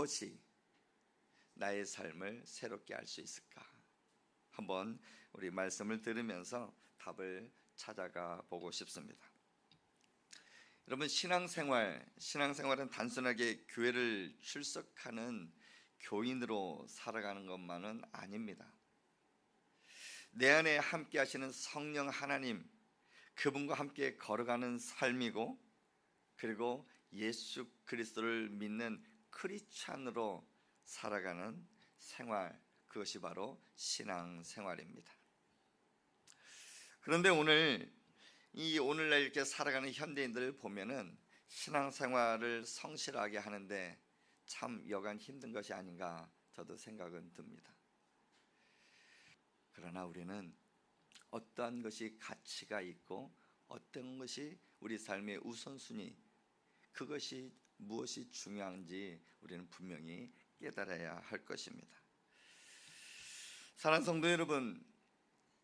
무엇이 나의 삶을 새롭게 할 수 있을까? 한번 우리 말씀을 들으면서 답을 찾아가 보고 싶습니다. 여러분, 신앙생활은 단순하게 교회를 출석하는 교인으로 살아가는 것만은 아닙니다. 내 안에 함께 하시는 성령 하나님, 그분과 함께 걸어가는 삶이고, 그리고 예수 그리스도를 믿는 크리스찬으로 살아가는 생활, 그것이 바로 신앙생활입니다. 그런데 오늘날 이렇게 살아가는 현대인들을 보면은 신앙생활을 성실하게 하는데 참 여간 힘든 것이 아닌가 저도 생각은 듭니다. 그러나 우리는 어떠한 것이 가치가 있고 어떤 것이 우리 삶의 우선순위, 그것이 무엇이 중요한지 우리는 분명히 깨달아야 할 것입니다. 사랑하는 성도 여러분,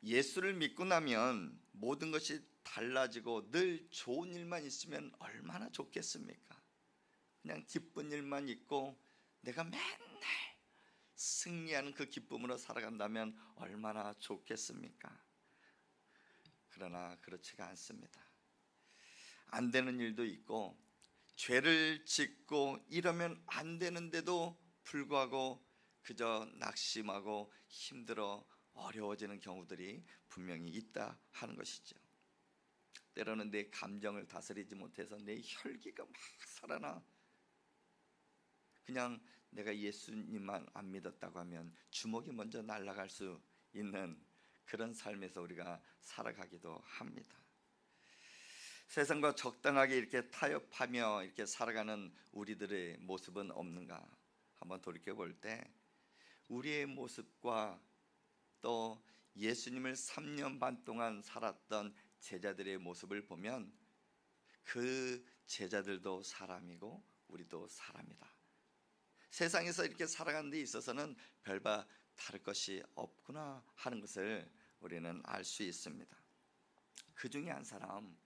예수를 믿고 나면 모든 것이 달라지고 늘 좋은 일만 있으면 얼마나 좋겠습니까? 그냥 기쁜 일만 있고 내가 맨날 승리하는 그 기쁨으로 살아간다면 얼마나 좋겠습니까? 그러나 그렇지가 않습니다. 안 되는 일도 있고 죄를 짓고 이러면 안 되는데도 불구하고 그저 낙심하고 힘들어 어려워지는 경우들이 분명히 있다 하는 것이죠. 때로는 내 감정을 다스리지 못해서 내 혈기가 막 살아나, 그냥 내가 예수님만 안 믿었다고 하면 주먹이 먼저 날아갈 수 있는 그런 삶에서 우리가 살아가기도 합니다. 세상과 적당하게 이렇게 타협하며 이렇게 살아가는 우리들의 모습은 없는가? 한번 돌이켜 볼 때 우리의 모습과 또 예수님을 3년 반 동안 살았던 제자들의 모습을 보면 그 제자들도 사람이고 우리도 사람이다. 세상에서 이렇게 살아가는 데 있어서는 별바 다를 것이 없구나 하는 것을 우리는 알 수 있습니다. 그 중에 한 사람,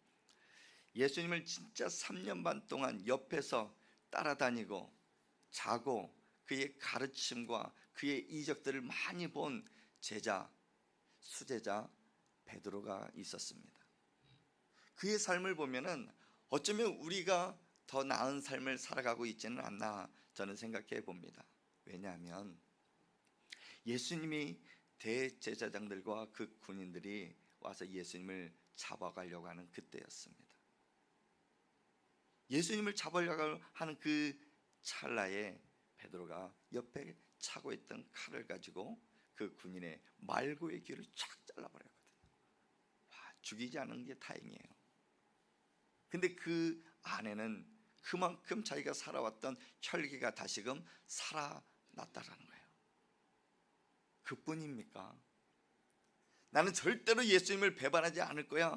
예수님을 진짜 3년 반 동안 옆에서 따라다니고 자고 그의 가르침과 그의 이적들을 많이 본 수제자 베드로가 있었습니다. 그의 삶을 보면은 어쩌면 우리가 더 나은 삶을 살아가고 있지는 않나 저는 생각해 봅니다. 왜냐하면 예수님이 대제사장들과 그 군인들이 와서 예수님을 잡아가려고 하는 그때였습니다. 예수님을 잡으려고 하는 그 찰나에 베드로가 옆에 차고 있던 칼을 가지고 그 군인의 말고의 귀를 쫙 잘라버렸거든요. 죽이지 않은 게 다행이에요. 근데 그 안에는 그만큼 자기가 살아왔던 혈기가 다시금 살아났다라는 거예요. 그뿐입니까? 나는 절대로 예수님을 배반하지 않을 거야.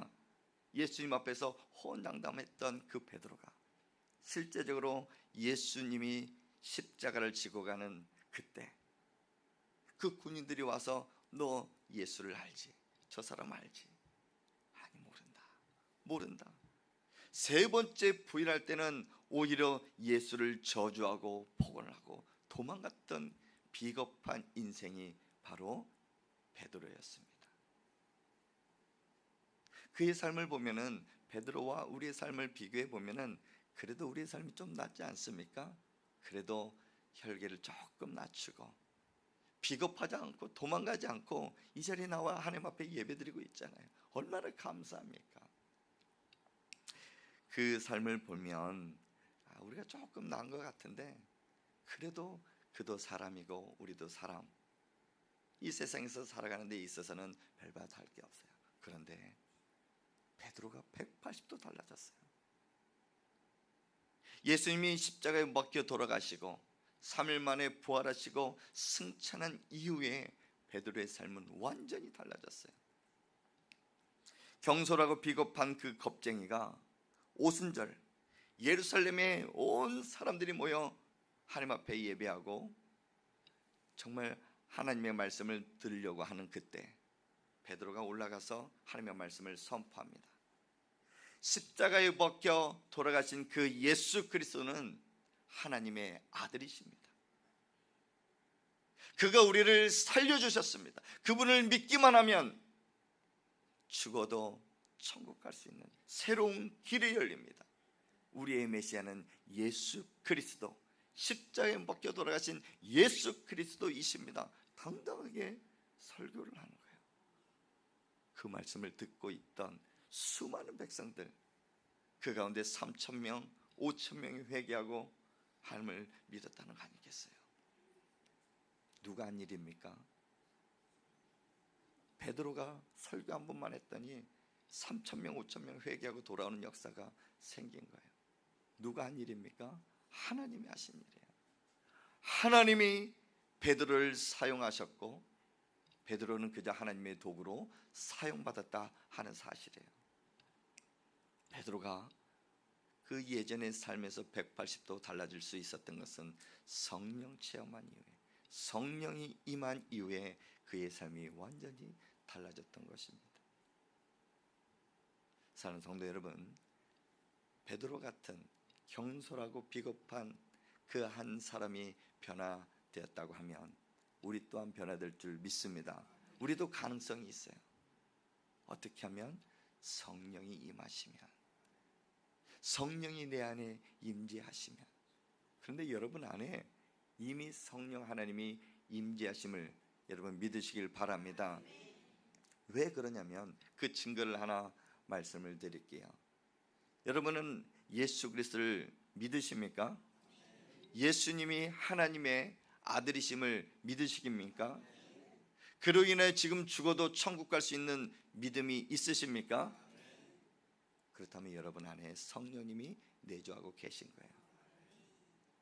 예수님 앞에서 호언장담했던 그 베드로가 실제적으로 예수님이 십자가를 지고 가는 그때 그 군인들이 와서 너 예수를 알지? 저 사람 알지? 아니, 모른다. 세 번째 부인할 때는 오히려 예수를 저주하고 폭언을 하고 도망갔던 비겁한 인생이 바로 베드로였습니다. 그의 삶을 보면은 베드로와 우리의 삶을 비교해 보면은 그래도 우리의 삶이 좀 낫지 않습니까? 그래도 혈기를 조금 낮추고 비겁하지 않고 도망가지 않고 이 자리에 나와 하나님 앞에 예배드리고 있잖아요. 얼마나 감사합니까? 그 삶을 보면 우리가 조금 나은 것 같은데 그래도 그도 사람이고 우리도 사람, 이 세상에서 살아가는 데 있어서는 별바 다를 게 없어요. 그런데 베드로가 180도 달라졌어요. 예수님이 십자가에 먹혀 돌아가시고 3일 만에 부활하시고 승천한 이후에 베드로의 삶은 완전히 달라졌어요. 경솔하고 비겁한 그 겁쟁이가 오순절 예루살렘에 온 사람들이 모여 하나님 앞에 예배하고 정말 하나님의 말씀을 들으려고 하는 그때 베드로가 올라가서 하나님의 말씀을 선포합니다. 십자가에 먹혀 돌아가신 그 예수 그리스도는 하나님의 아들이십니다. 그가 우리를 살려주셨습니다. 그분을 믿기만 하면 죽어도 천국 갈 수 있는 새로운 길이 열립니다. 우리의 메시아는 예수 그리스도, 십자가에 먹겨 돌아가신 예수 그리스도이십니다. 당당하게 설교를 하는 거예요. 그 말씀을 듣고 있던 수많은 백성들, 그 가운데 3,000명, 5,000명이 회개하고 하나님을 믿었다는 거 아니겠어요? 누가 한 일입니까? 베드로가 설교 한 번만 했더니 3,000명, 5,000명 회개하고 돌아오는 역사가 생긴 거예요. 누가 한 일입니까? 하나님이 하신 일이에요. 하나님이 베드로를 사용하셨고 베드로는 그저 하나님의 도구로 사용받았다 하는 사실이에요. 베드로가 그 예전의 삶에서 180도 달라질 수 있었던 것은 성령 체험한 이후에, 성령이 임한 이후에 그의 삶이 완전히 달라졌던 것입니다. 사랑하는 성도 여러분, 베드로 같은 경솔하고 비겁한 그 한 사람이 변화되었다고 하면 우리 또한 변화될 줄 믿습니다. 우리도 가능성이 있어요. 어떻게 하면? 성령이 임하시면, 성령이 내 안에 임재하시면. 그런데 여러분 안에 이미 성령 하나님이 임재하심을 여러분 믿으시길 바랍니다. 왜 그러냐면 그 증거를 하나 말씀을 드릴게요. 여러분은 예수 그리스도를 믿으십니까? 예수님이 하나님의 아들이심을 믿으시깁니까? 그로 인해 지금 죽어도 천국 갈 수 있는 믿음이 있으십니까? 그렇다면 여러분 안에 성령님이 내주하고 계신 거예요.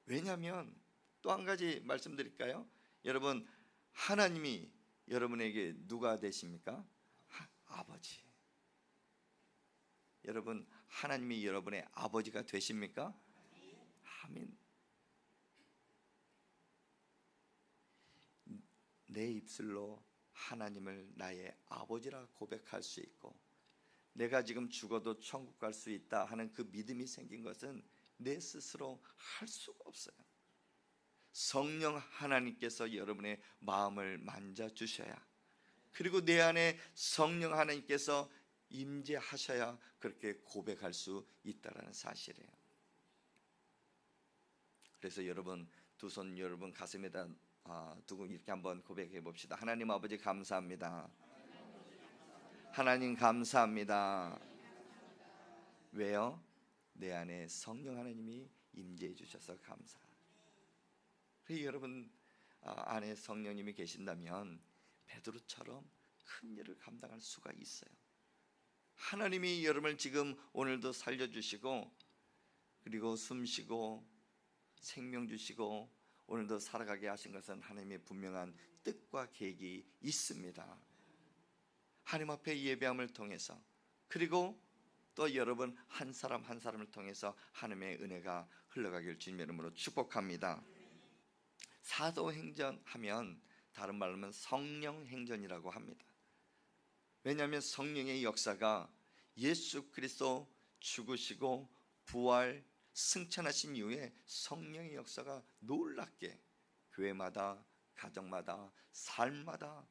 왜냐하면 또 한 가지 말씀드릴까요? 여러분, 하나님이 여러분에게 누가 되십니까? 아버지. 여러분, 하나님이 여러분의 아버지가 되십니까? 아멘. 내 입술로 하나님을 나의 아버지라 고백할 수 있고 내가 지금 죽어도 천국 갈 수 있다 하는 그 믿음이 생긴 것은 내 스스로 할 수가 없어요. 성령 하나님께서 여러분의 마음을 만져주셔야, 그리고 내 안에 성령 하나님께서 임재하셔야 그렇게 고백할 수 있다는 사실이에요. 그래서 여러분 두 손 여러분 가슴에다 두고 이렇게 한번 고백해 봅시다. 하나님 아버지 감사합니다. 하나님 감사합니다. 왜요? 내 안에 성령 하나님이 임재해 주셔서 감사합니다. 여러분 안에 성령님이 계신다면 베드로처럼 큰 일을 감당할 수가 있어요. 하나님이 여러분을 지금 오늘도 살려주시고 그리고 숨쉬고 생명 주시고 오늘도 살아가게 하신 것은 하나님의 분명한 뜻과 계획이 있습니다. 하나님 앞에 예배함을 통해서, 그리고 또 여러분 한 사람 한 사람을 통해서 하나님의 은혜가 흘러가길 주님의 이름으로 축복합니다. 사도행전 하면 다른 말로 하면 성령행전이라고 합니다. 왜냐하면 성령의 역사가 예수 그리스도 죽으시고 부활 승천하신 이후에 성령의 역사가 놀랍게 교회마다 가정마다 삶마다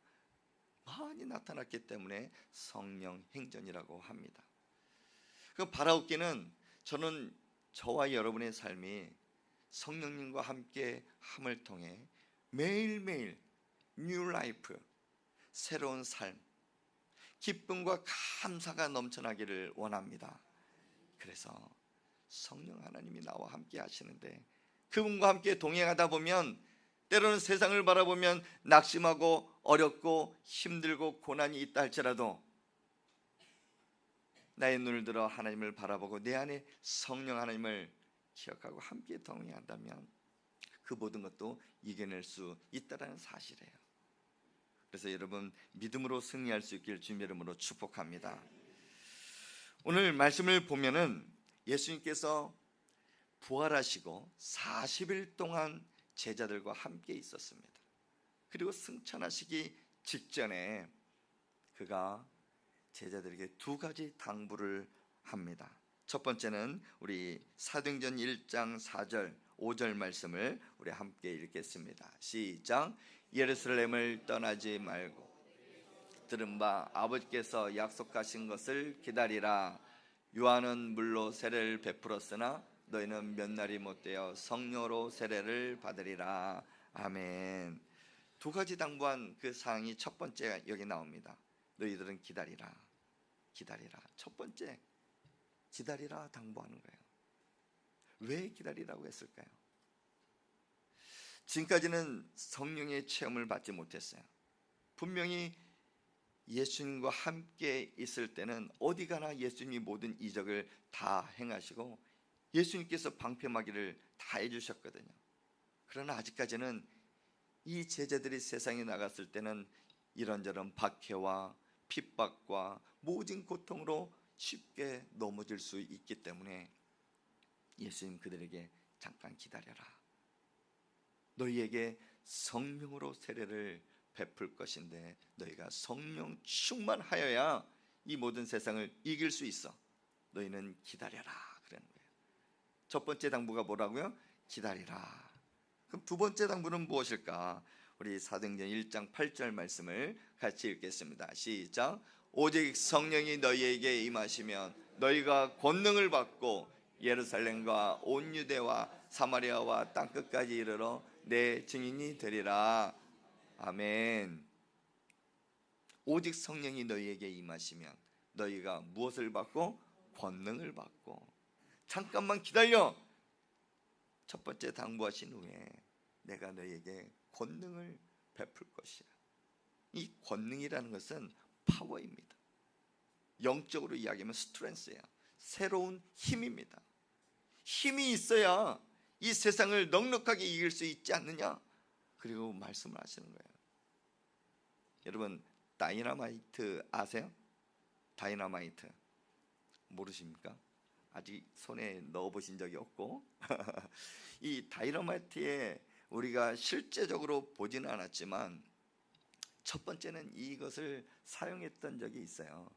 많이 나타났기 때문에 성령행전이라고 합니다. 그 바라옵기는 저는 저와 여러분의 삶이 성령님과 함께 함을 통해 매일매일 뉴 라이프, 새로운 삶, 기쁨과 감사가 넘쳐나기를 원합니다. 그래서 성령 하나님이 나와 함께 하시는데 그분과 함께 동행하다 보면 때로는 세상을 바라보면 낙심하고 어렵고 힘들고 고난이 있다 할지라도 나의 눈을 들어 하나님을 바라보고 내 안에 성령 하나님을 기억하고 함께 동행한다면 그 모든 것도 이겨낼 수 있다는 사실이에요. 그래서 여러분 믿음으로 승리할 수 있길 주님의 이름으로 축복합니다. 오늘 말씀을 보면은 예수님께서 부활하시고 40일 동안 제자들과 함께 있었습니다. 그리고 승천하시기 직전에 그가 제자들에게 두 가지 당부를 합니다. 첫 번째는 우리 사도행전 1장 4절 5절 말씀을 우리 함께 읽겠습니다. 시작. 예루살렘을 떠나지 말고 들은 바 아버지께서 약속하신 것을 기다리라. 요한은 물로 세례를 베풀었으나 너희는 몇 날이 못되어 성령으로 세례를 받으리라. 아멘. 두 가지 당부한 그 사항이 첫 번째 여기 나옵니다. 너희들은 기다리라. 기다리라. 첫 번째 기다리라 당부하는 거예요. 왜 기다리라고 했을까요? 지금까지는 성령의 체험을 받지 못했어요. 분명히 예수님과 함께 있을 때는 어디 가나 예수님이 모든 이적을 다 행하시고 예수님께서 방패막이를 다 해주셨거든요. 그러나 아직까지는 이 제자들이 세상에 나갔을 때는 이런저런 박해와 핍박과 모든 고통으로 쉽게 넘어질 수 있기 때문에 예수님 그들에게 잠깐 기다려라. 너희에게 성령으로 세례를 베풀 것인데 너희가 성령 충만하여야 이 모든 세상을 이길 수 있어. 너희는 기다려라 그러는 거예요. 첫 번째 당부가 뭐라고요? 기다리라. 그럼 두 번째 당부는 무엇일까? 우리 사도행전 1장 8절 말씀을 같이 읽겠습니다. 시작. 오직 성령이 너희에게 임하시면 너희가 권능을 받고 예루살렘과 온 유대와 사마리아와 땅끝까지 이르러 내 증인이 되리라. 아멘. 오직 성령이 너희에게 임하시면 너희가 무엇을 받고? 권능을 받고. 잠깐만 기다려. 첫 번째 당부하신 후에 내가 너희에게 권능을 베풀 것이야. 이 권능이라는 것은 파워입니다. 영적으로 이야기하면 스트렝스예요. 새로운 힘입니다. 힘이 있어야 이 세상을 넉넉하게 이길 수 있지 않느냐? 그리고 말씀을 하시는 거예요. 여러분 다이너마이트 아세요? 다이너마이트 모르십니까? 아직 손에 넣어보신 적이 없고 이 다이너마이트에 우리가 실제적으로 보지는 않았지만 첫 번째는 이것을 사용했던 적이 있어요.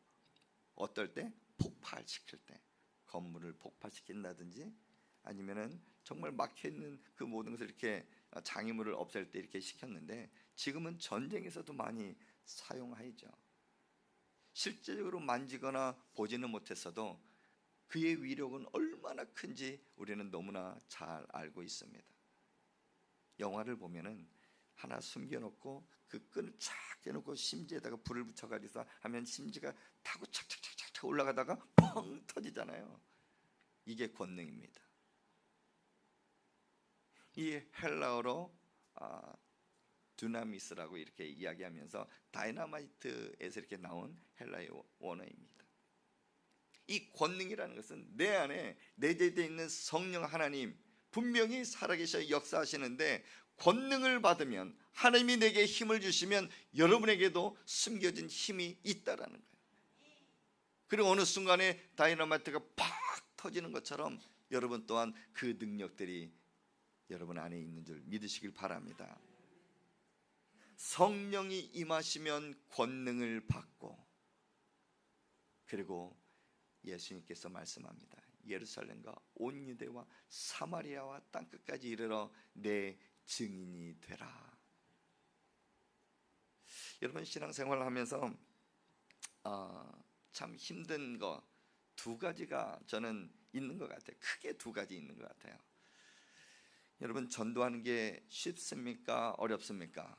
어떨 때? 폭발시킬 때. 건물을 폭발시킨다든지 아니면은 정말 막혀있는 그 모든 것을 이렇게 장애물을 없앨 때 이렇게 시켰는데 지금은 전쟁에서도 많이 사용하죠. 실제적으로 만지거나 보지는 못했어도 그의 위력은 얼마나 큰지 우리는 너무나 잘 알고 있습니다. 영화를 보면은 하나 숨겨놓고 그 끈을 착 떼놓고 심지에다가 불을 붙여가지고 하면 심지가 타고 착착착착 올라가다가 펑 터지잖아요. 이게 권능입니다. 이 헬라어로 두나미스라고 이렇게 이야기하면서 다이너마이트에서 이렇게 나온 헬라의 원어입니다. 이 권능이라는 것은 내 안에 내재되어 있는 성령 하나님 분명히 살아계셔 역사하시는데 권능을 받으면 하나님이 내게 힘을 주시면 여러분에게도 숨겨진 힘이 있다라는 거예요. 그리고 어느 순간에 다이너마이트가 팍 터지는 것처럼 여러분 또한 그 능력들이 여러분 안에 있는 줄 믿으시길 바랍니다. 성령이 임하시면 권능을 받고 그리고 예수님께서 말씀합니다. 예루살렘과 온 유대와 사마리아와 땅끝까지 이르러 내 증인이 되라. 여러분 신앙생활을 하면서 참 힘든 거 두 가지가 저는 있는 것 같아요. 크게 두 가지 있는 것 같아요. 여러분 전도하는 게 쉽습니까? 어렵습니까?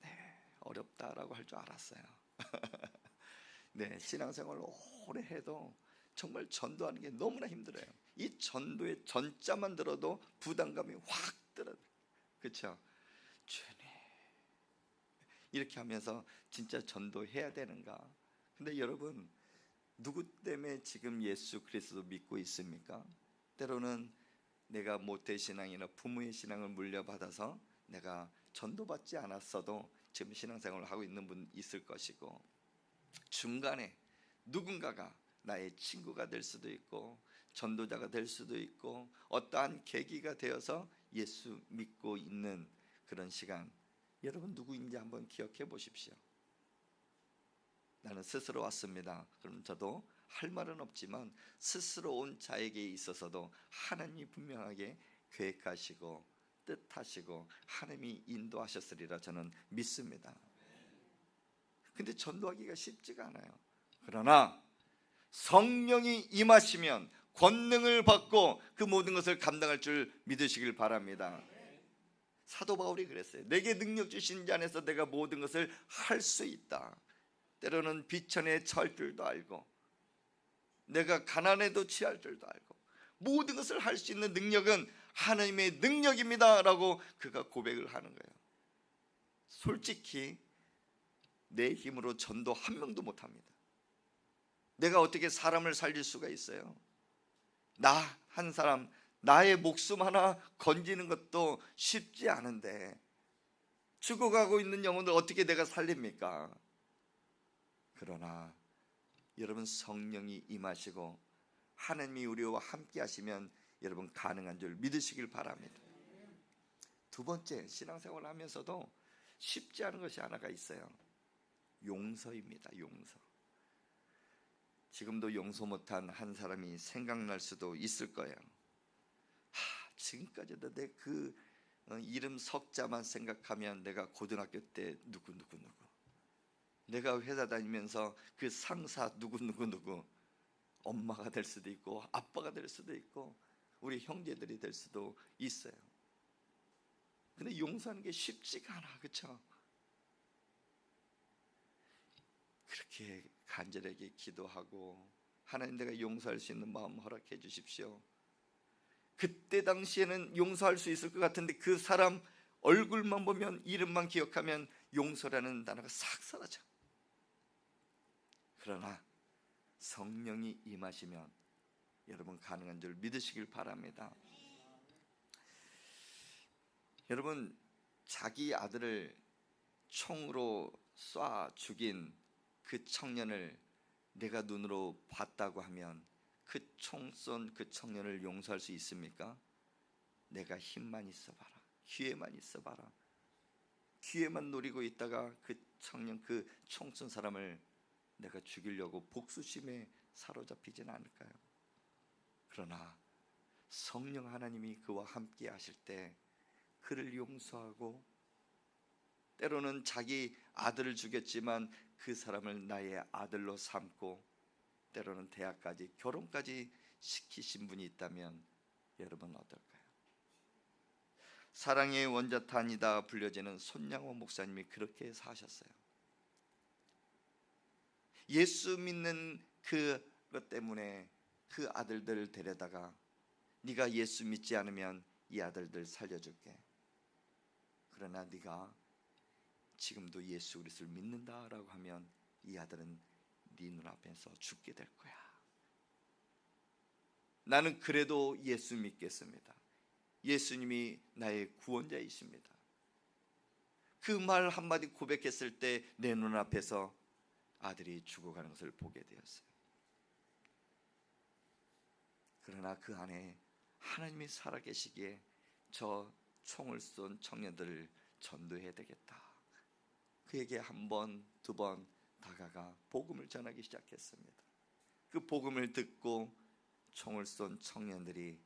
네, 어렵다라고 할 줄 알았어요. 네, 신앙생활을 오래 해도 정말 전도하는 게 너무나 힘들어요. 이 전도의 전자만 들어도 부담감이 확 들어요. 그렇죠? 주님 이렇게 하면서 진짜 전도해야 되는가? 근데 여러분 누구 때문에 지금 예수 그리스도 믿고 있습니까? 때로는 내가 모태신앙이나 부모의 신앙을 물려받아서 내가 전도받지 않았어도 지금 신앙생활을 하고 있는 분 있을 것이고 중간에 누군가가 나의 친구가 될 수도 있고 전도자가 될 수도 있고 어떠한 계기가 되어서 예수 믿고 있는 그런 시간 여러분 누구인지 한번 기억해 보십시오. 나는 스스로 왔습니다. 그럼 저도 할 말은 없지만 스스로 온 자에게 있어서도 하나님이 분명하게 계획하시고 뜻하시고 하나님이 인도하셨으리라 저는 믿습니다. 근데 전도하기가 쉽지가 않아요. 그러나 성령이 임하시면 권능을 받고 그 모든 것을 감당할 줄 믿으시길 바랍니다. 사도 바울이 그랬어요. 내게 능력 주신 자 안에서 내가 모든 것을 할 수 있다. 때로는 비천에 처할 줄도 알고 내가 가난에도 취할 줄도 알고 모든 것을 할 수 있는 능력은 하나님의 능력입니다 라고 그가 고백을 하는 거예요. 솔직히 내 힘으로 전도 한 명도 못합니다. 내가 어떻게 사람을 살릴 수가 있어요? 나 한 사람, 나의 목숨 하나 건지는 것도 쉽지 않은데 죽어가고 있는 영혼을 어떻게 내가 살립니까? 그러나 여러분 성령이 임하시고 하나님이 우리와 함께 하시면 여러분 가능한 줄 믿으시길 바랍니다. 두 번째, 신앙생활을 하면서도 쉽지 않은 것이 하나가 있어요. 용서입니다. 용서. 지금도 용서 못한 한 사람이 생각날 수도 있을 거예요. 지금까지도 내 그 이름 석자만 생각하면 내가 고등학교 때 누구 내가 회사 다니면서 그 상사 누구 엄마가 될 수도 있고 아빠가 될 수도 있고 우리 형제들이 될 수도 있어요. 근데 용서하는 게 쉽지가 않아. 그렇죠? 그렇게 간절하게 기도하고 하나님 내가 용서할 수 있는 마음 허락해 주십시오. 그때 당시에는 용서할 수 있을 것 같은데 그 사람 얼굴만 보면 이름만 기억하면 용서라는 단어가 싹 사라져. 그러나 성령이 임하시면 여러분 가능한 줄 믿으시길 바랍니다. 여러분 자기 아들을 총으로 쏴 죽인 그 청년을 내가 눈으로 봤다고 하면 그 총 쏜 그 청년을 용서할 수 있습니까? 내가 힘만 있어봐라, 기회만 있어봐라, 기회만 노리고 있다가 그 청년 그 총 쏜 사람을 내가 죽이려고 복수심에 사로잡히진 않을까요? 그러나 성령 하나님이 그와 함께 하실 때 그를 용서하고 때로는 자기 아들을 죽였지만 그 사람을 나의 아들로 삼고 때로는 대학까지 결혼까지 시키신 분이 있다면 여러분 어떨까요? 사랑의 원자탄이다 불려지는 손양호 목사님이 그렇게 사셨어요. 예수 믿는 그것 때문에 그 아들들을 데려다가 네가 예수 믿지 않으면 이 아들들 살려줄게. 그러나 네가 지금도 예수 그리스도를 믿는다라고 하면 이 아들은 네 눈앞에서 죽게 될 거야. 나는 그래도 예수 믿겠습니다. 예수님이 나의 구원자이십니다. 그 말 한마디 고백했을 때 내 눈앞에서 아들이 죽어가는 것을 보게 되었어요. 그러나 그 안에 하나님이 살아계시기에 저 총을 쏜 청년들을 전도해야 되겠다. 그에게 한 번, 두 번 다가가 복음을 전하기 시작했습니다. 그 복음을 듣고 총을 쏜 청년들이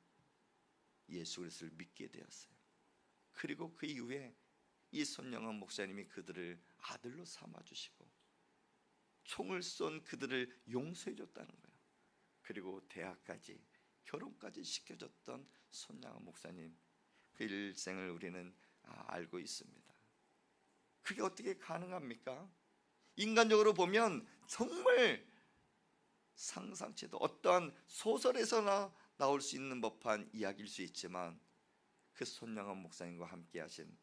예수 그리스도를 믿게 되었어요. 그리고 그 이후에 이 손영원 목사님이 그들을 아들로 삼아주시고 총을 쏜 그들을 용서해 줬다는 거예요. 그리고 대학까지 결혼까지 시켜줬던 손영원 목사님 그 일생을 우리는 알고 있습니다. 그게 어떻게 가능합니까? 인간적으로 보면 정말 상상치도 어떠한 소설에서나 나올 수 있는 법한 이야기일 수 있지만 그 손영원 목사님과 함께 하신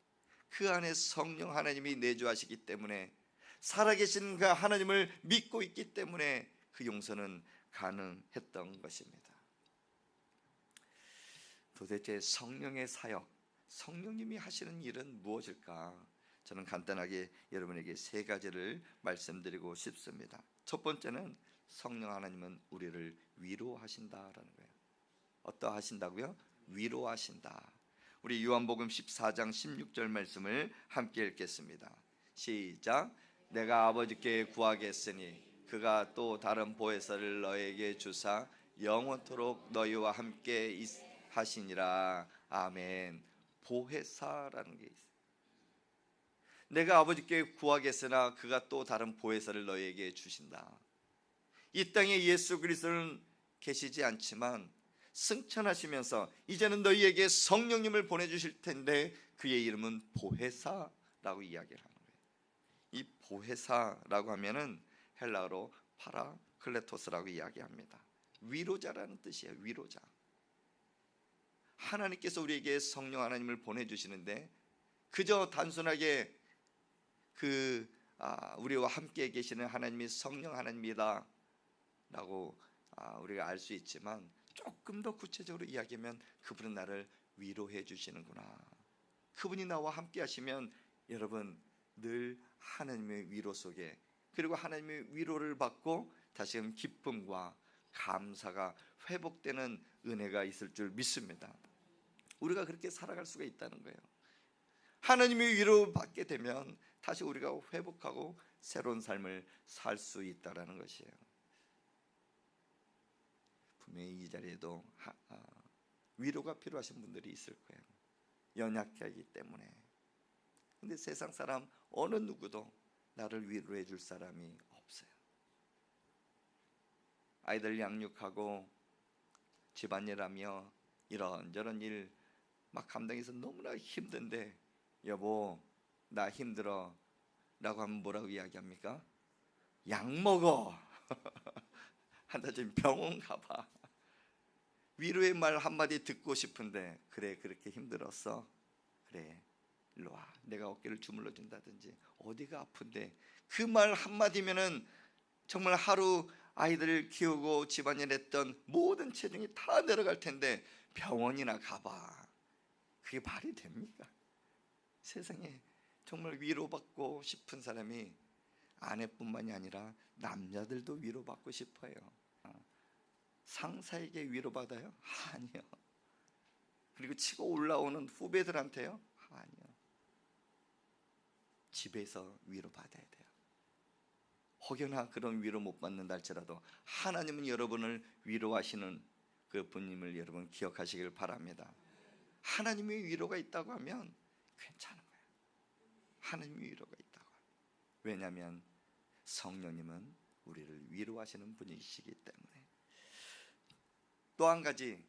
그 안에 성령 하나님이 내주하시기 때문에 살아계신 그 하나님을 믿고 있기 때문에 그 용서는 가능했던 것입니다. 도대체 성령의 사역, 성령님이 하시는 일은 무엇일까? 저는 간단하게 여러분에게 세 가지를 말씀드리고 싶습니다. 첫 번째는 성령 하나님은 우리를 위로하신다라는 거예요. 어떠하신다고요? 위로하신다. 우리 요한복음 14장 16절 말씀을 함께 읽겠습니다. 시작. 내가 아버지께 구하겠으니 그가 또 다른 보혜사를 너에게 주사 영원토록 너희와 함께 하시니라. 아멘. 보혜사라는 게 있어요. 내가 아버지께 구하겠으나 그가 또 다른 보혜사를 너희에게 주신다. 이 땅에 예수 그리스도는 계시지 않지만 승천하시면서 이제는 너희에게 성령님을 보내주실 텐데 그의 이름은 보혜사라고 이야기를 하는 거예요. 이 보혜사라고 하면은 헬라어로 파라클레토스라고 이야기합니다. 위로자라는 뜻이에요. 위로자. 하나님께서 우리에게 성령 하나님을 보내주시는데 그저 단순하게 우리와 함께 계시는 하나님이 성령 하나님이다 라고 우리가 알 수 있지만 조금 더 구체적으로 이야기하면 그분은 나를 위로해 주시는구나. 그분이 나와 함께 하시면 여러분 늘 하나님의 위로 속에, 그리고 하나님의 위로를 받고 다시금 기쁨과 감사가 회복되는 은혜가 있을 줄 믿습니다. 우리가 그렇게 살아갈 수가 있다는 거예요. 하나님의 위로 받게 되면 다시 우리가 회복하고 새로운 삶을 살 수 있다는 것이에요. 분명히 이 자리에도 위로가 필요하신 분들이 있을 거예요. 연약하기 때문에. 근데 세상 사람 어느 누구도 나를 위로해 줄 사람이 없어요. 아이들 양육하고 집안일하며 이런저런 일 막 감당해서 너무나 힘든데 여보 나 힘들어 라고 하면 뭐라고 이야기합니까? 약 먹어. 한 달 전 병원 가봐. 위로의 말 한마디 듣고 싶은데 그래 그렇게 힘들었어? 그래 일로 와 내가 어깨를 주물러 준다든지 어디가 아픈데 그 말 한마디면은 정말 하루 아이들을 키우고 집안일 했던 모든 체중이 다 내려갈 텐데 병원이나 가봐. 그게 말이 됩니까? 세상에 정말 위로받고 싶은 사람이 아내뿐만이 아니라 남자들도 위로받고 싶어요. 상사에게 위로받아요? 아니요. 그리고 치고 올라오는 후배들한테요? 아니요. 집에서 위로받아야 돼요. 혹여나 그런 위로 못 받는다 할지라도 하나님은 여러분을 위로하시는 그 분임을 여러분 기억하시길 바랍니다. 하나님의 위로가 있다고 하면 괜찮은 거예요. 하나님의 위로가 있다고. 왜냐하면 성령님은 우리를 위로하시는 분이시기 때문에. 또 한 가지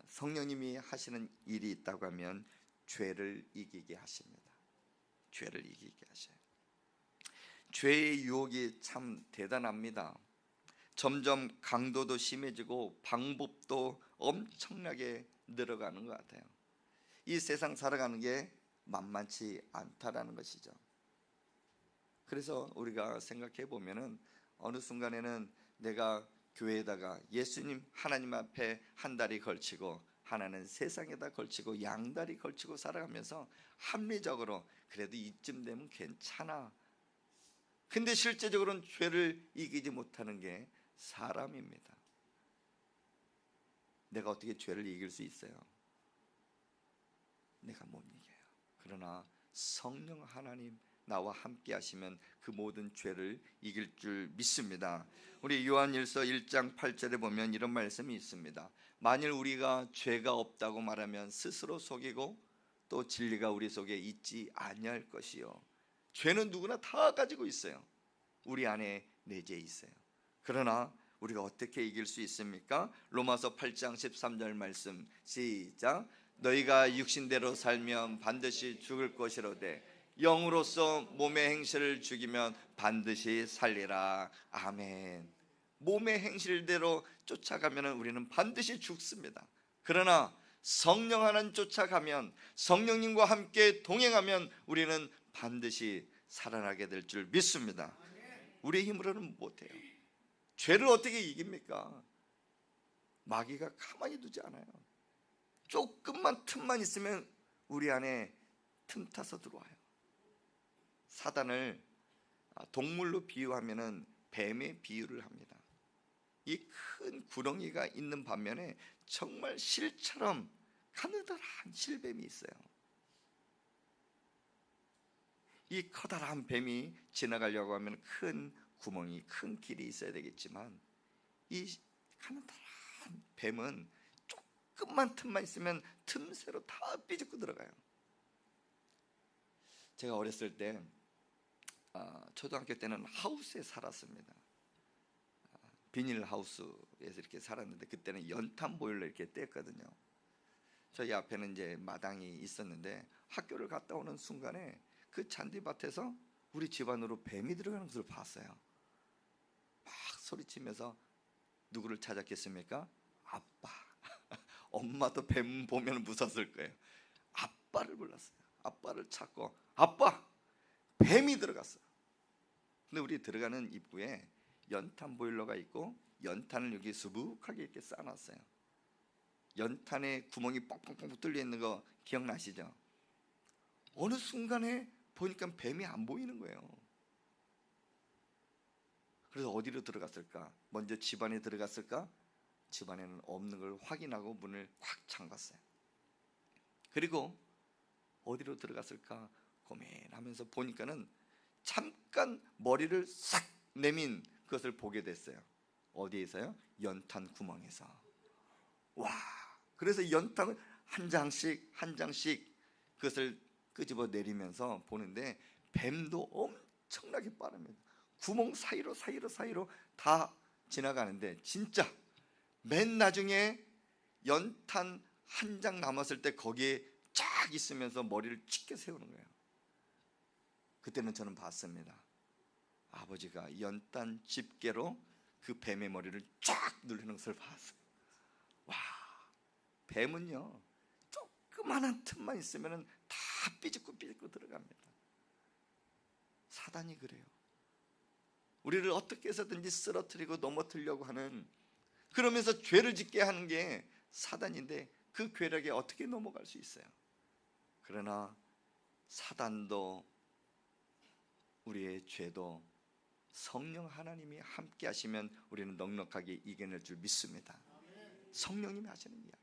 성령님이 하시는 일이 있다고 하면 죄를 이기게 하십니다. 죄를 이기게 하셔요. 죄의 유혹이 참 대단합니다. 점점 강도도 심해지고 방법도 엄청나게 늘어가는 것 같아요. 이 세상 살아가는 게 만만치 않다라는 것이죠. 그래서 우리가 생각해 보면은 어느 순간에는 내가 교회에다가 예수님 하나님 앞에 한 다리 걸치고 하나는 세상에다 걸치고 양다리 걸치고 살아가면서 합리적으로 그래도 이쯤 되면 괜찮아. 근데 실제적으로는 죄를 이기지 못하는 게 사람입니다. 내가 어떻게 죄를 이길 수 있어요? 내가 못 이겨요. 그러나 성령 하나님 나와 함께 하시면 그 모든 죄를 이길 줄 믿습니다. 우리 요한일서 1장 8절에 보면 이런 말씀이 있습니다. 만일 우리가 죄가 없다고 말하면 스스로 속이고 또 진리가 우리 속에 있지 아니할 것이요. 죄는 누구나 다 가지고 있어요. 우리 안에 내재해 있어요. 그러나 우리가 어떻게 이길 수 있습니까? 로마서 8장 13절 말씀 시작. 너희가 육신대로 살면 반드시 죽을 것이로되 영으로서 몸의 행실을 죽이면 반드시 살리라. 아멘. 몸의 행실대로 쫓아가면 우리는 반드시 죽습니다. 그러나 성령 하나님 쫓아가면, 성령님과 함께 동행하면 우리는 반드시 살아나게 될 줄 믿습니다. 우리의 힘으로는 못해요. 죄를 어떻게 이깁니까? 마귀가 가만히 두지 않아요. 조금만 틈만 있으면 우리 안에 틈타서 들어와요. 사단을 동물로 비유하면은 뱀의 비유를 합니다. 이 큰 구렁이가 있는 반면에 정말 실처럼 가느다란 실뱀이 있어요. 이 커다란 뱀이 지나가려고 하면 큰 구멍이, 큰 길이 있어야 되겠지만 이 가느다란 뱀은 조금만 틈만 있으면 틈새로 다 삐죽고 들어가요. 제가 어렸을 때 초등학교 때는 하우스에 살았습니다. 비닐 하우스에서 이렇게 살았는데 그때는 연탄 보일러 이렇게 뗐거든요. 저희 앞에는 이제 마당이 있었는데 학교를 갔다 오는 순간에 그 잔디밭에서 우리 집안으로 뱀이 들어가는 것을 봤어요. 막 소리치면서 누구를 찾았겠습니까? 아빠. 엄마도 뱀 보면 무서웠을 거예요. 아빠를 불렀어요. 아빠를 찾고 아빠! 뱀이 들어갔어. 근데 우리 들어가는 입구에 연탄 보일러가 있고 연탄을 여기 수북하게 이렇게 쌓아놨어요. 연탄에 구멍이 뻥뻥뻥 뚫려 있는 거 기억나시죠? 어느 순간에 보니까 뱀이 안 보이는 거예요. 그래서 어디로 들어갔을까? 먼저 집안에 들어갔을까? 집안에는 없는 걸 확인하고 문을 꽉 잠갔어요. 그리고 어디로 들어갔을까 고민하면서 보니까는 잠깐 머리를 싹 내민 그것을 보게 됐어요. 어디에서요? 연탄 구멍에서. 와! 그래서 연탄을 한 장씩 한 장씩 그것을 끄집어 내리면서 보는데 뱀도 엄청나게 빠릅니다. 구멍 사이로 다 지나가는데 진짜 맨 나중에 연탄 한 장 남았을 때 거기에 쫙 있으면서 머리를 찢게 세우는 거예요. 그때는 저는 봤습니다. 아버지가 연탄 집게로 그 뱀의 머리를 쫙 누르는 것을 봤어요. 와, 뱀은요 조그만한 틈만 있으면 다 삐죽고 들어갑니다. 사단이 그래요. 우리를 어떻게 해서든지 쓰러뜨리고 넘어뜨리려고 하는, 그러면서 죄를 짓게 하는 게 사단인데 그 괴력에 어떻게 넘어갈 수 있어요? 그러나 사단도 우리의 죄도 성령 하나님이 함께 하시면 우리는 넉넉하게 이겨낼 줄 믿습니다. 성령님이 하시는 이야기.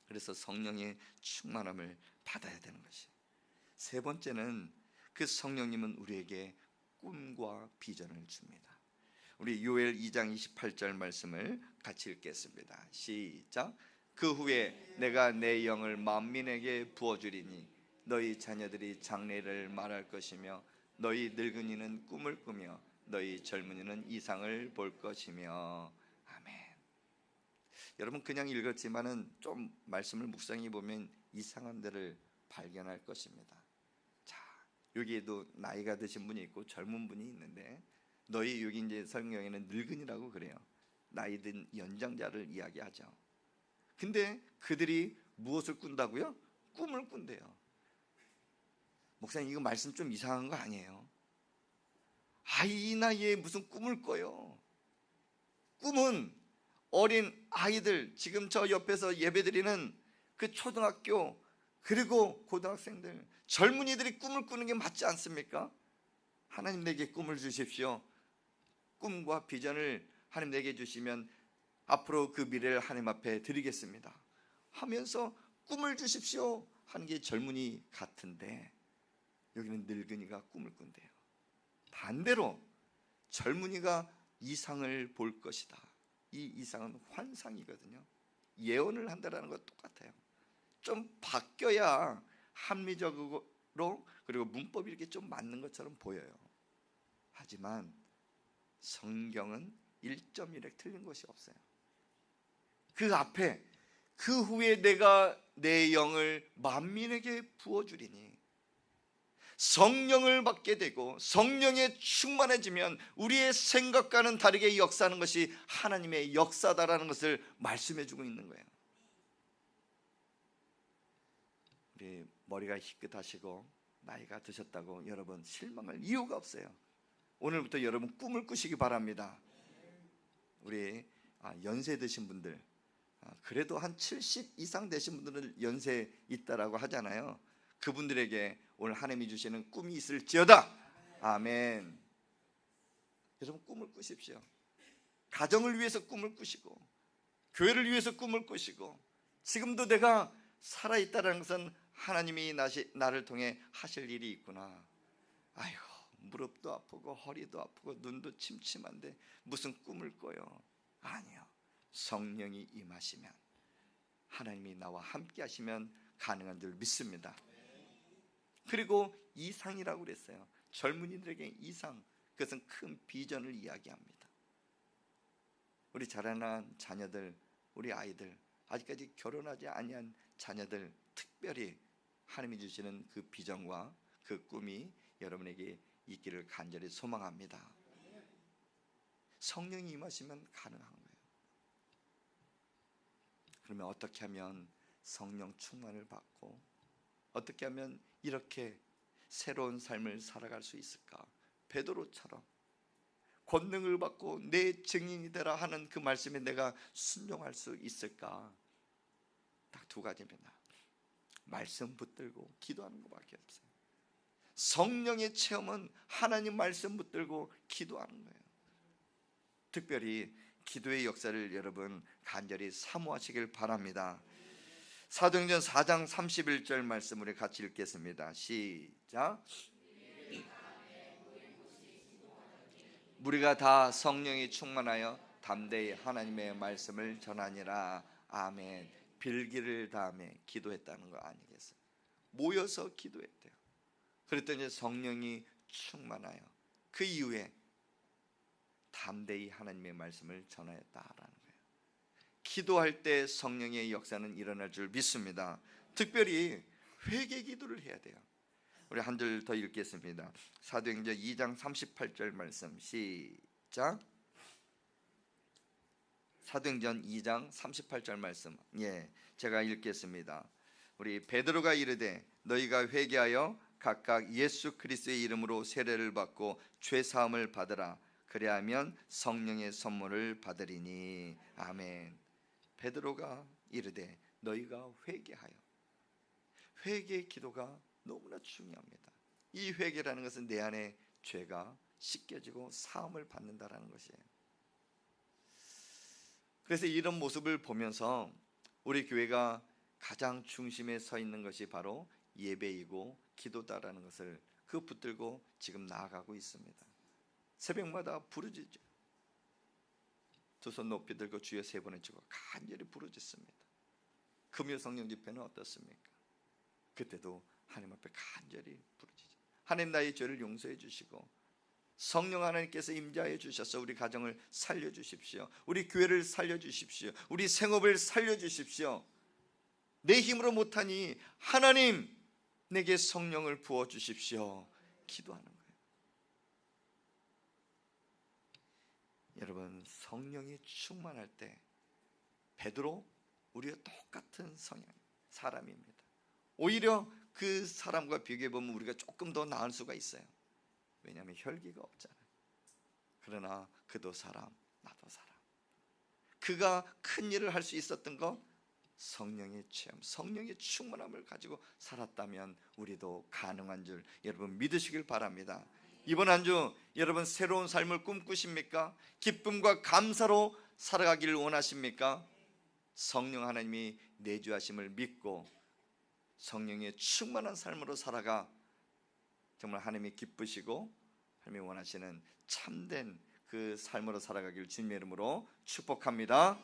그래서 성령의 충만함을 받아야 되는 것이. 세 번째는 그 성령님은 우리에게 꿈과 비전을 줍니다. 우리 요엘 2장 28절 말씀을 같이 읽겠습니다. 시작. 그 후에 내가 내 영을 만민에게 부어주리니 너희 자녀들이 장래를 말할 것이며 너희 늙은이는 꿈을 꾸며 너희 젊은이는 이상을 볼 것이며. 아멘. 여러분 그냥 읽었지만은 좀 말씀을 묵상해 보면 이상한 데를 발견할 것입니다. 자, 여기에도 나이가 드신 분이 있고 젊은 분이 있는데 너희 여기 이제 성경에는 늙은이라고 그래요. 나이 든 연장자를 이야기하죠. 근데 그들이 무엇을 꾼다고요? 꿈을 꾼대요. 목사님 이거 말씀 좀 이상한 거 아니에요? 이 나이에 무슨 꿈을 꿔요? 꿈은 어린 아이들, 지금 저 옆에서 예배드리는 그 초등학교 그리고 고등학생들, 젊은이들이 꿈을 꾸는 게 맞지 않습니까? 하나님 내게 꿈을 주십시오. 꿈과 비전을 하나님 내게 주시면 앞으로 그 미래를 하나님 앞에 드리겠습니다 하면서 꿈을 주십시오 하는 게 젊은이 같은데 여기는 늙은이가 꿈을 꾼대요. 반대로 젊은이가 이상을 볼 것이다. 이 이상은 환상이거든요. 예언을 한다는 것 똑같아요. 좀 바뀌어야 합리적으로 그리고 문법이 이렇게 좀 맞는 것처럼 보여요. 하지만 성경은 1.1획 틀린 것이 없어요. 그 앞에 그 후에 내가 내 영을 만민에게 부어주리니, 성령을 받게 되고 성령에 충만해지면 우리의 생각과는 다르게 역사하는 것이 하나님의 역사다라는 것을 말씀해 주고 있는 거예요. 우리 머리가 희끗하시고 나이가 드셨다고 여러분 실망할 이유가 없어요. 오늘부터 여러분 꿈을 꾸시기 바랍니다. 우리 연세 드신 분들, 그래도 한 70 이상 되신 분들은 연세 있다라고 하잖아요. 그분들에게 오늘 하나님이 주시는 꿈이 있을지어다. 아멘. 여러분 꿈을 꾸십시오. 가정을 위해서 꿈을 꾸시고 교회를 위해서 꿈을 꾸시고, 지금도 내가 살아있다는 것은 하나님이 나를 통해 하실 일이 있구나. 아이고 무릎도 아프고 허리도 아프고 눈도 침침한데 무슨 꿈을 꿔요. 아니요, 성령이 임하시면 하나님이 나와 함께 하시면 가능한 줄 믿습니다. 그리고 이상이라고 그랬어요. 젊은이들에게 이상, 그것은 큰 비전을 이야기합니다. 우리 자라난 자녀들, 우리 아이들, 아직까지 결혼하지 아니한 자녀들, 특별히 하나님이 주시는 그 비전과 그 꿈이 여러분에게 있기를 간절히 소망합니다. 성령이 임하시면 가능한 거예요. 그러면 어떻게 하면 성령 충만을 받고 어떻게 하면 이렇게 새로운 삶을 살아갈 수 있을까? 베드로처럼 권능을 받고 내 증인이 되라 하는 그 말씀에 내가 순종할 수 있을까? 딱 두 가지입니다. 말씀 붙들고 기도하는 것밖에 없어요. 성령의 체험은 하나님 말씀 붙들고 기도하는 거예요. 특별히 기도의 역사를 여러분 간절히 사모하시길 바랍니다. 사도행전 4장 31절 말씀 우리 같이 읽겠습니다. 시작. 우리가 다 성령이 충만하여 담대히 하나님의 말씀을 전하니라. 아멘. 빌기를 다음에 기도했다는 거 아니겠어요? 모여서 기도했대요. 그랬더니 성령이 충만하여 그 이후에 담대히 하나님의 말씀을 전하였다라는 거예요. 기도할 때 성령의 역사는 일어날 줄 믿습니다. 특별히 회개 기도를 해야 돼요. 우리 한 절 더 읽겠습니다. 사도행전 2장 38절 말씀 시작. 사도행전 2장 38절 말씀, 제가 읽겠습니다. 우리 베드로가 이르되 너희가 회개하여 각각 예수 그리스도의 이름으로 세례를 받고 죄 사함을 받으라. 그리하면 성령의 선물을 받으리니. 아멘. 베드로가 이르되 너희가 회개하여. 회개 기도가 너무나 중요합니다. 이 회개라는 것은 내 안에 죄가 씻겨지고 사함을 받는다라는 것이에요. 그래서 이런 모습을 보면서 우리 교회가 가장 중심에 서 있는 것이 바로 예배이고 기도다라는 것을 그 붙들고 지금 나아가고 있습니다. 새벽마다 부르짖죠. 두 손 높이 들고 주여 세 번을 치고 간절히 부르짖습니다. 금요 성령 집회는 어떻습니까? 그때도 하나님 앞에 간절히 부르짖죠. 하나님 나의 죄를 용서해 주시고 성령 하나님께서 임재하여 주셔서 우리 가정을 살려주십시오. 우리 교회를 살려주십시오. 우리 생업을 살려주십시오. 내 힘으로 못하니 하나님 내게 성령을 부어주십시오. 기도하는 거예요. 여러분, 성령이 충만할 때 베드로 우리와 똑같은 성향 사람입니다. 오히려 그 사람과 비교해보면 우리가 조금 더 나을 수가 있어요. 왜냐하면 혈기가 없잖아요. 그러나 그도 사람, 나도 사람. 그가 큰 일을 할 수 있었던 거 성령의 체험, 성령의 충만함을 가지고 살았다면 우리도 가능한 줄 여러분 믿으시길 바랍니다. 이번 한 주 여러분 새로운 삶을 꿈꾸십니까? 기쁨과 감사로 살아가기를 원하십니까? 성령 하나님이 내주하심을 믿고 성령의 충만한 삶으로 살아가 정말 하나님이 기쁘시고 하나님이 원하시는 참된 그 삶으로 살아가기를 주님의 이름으로 축복합니다.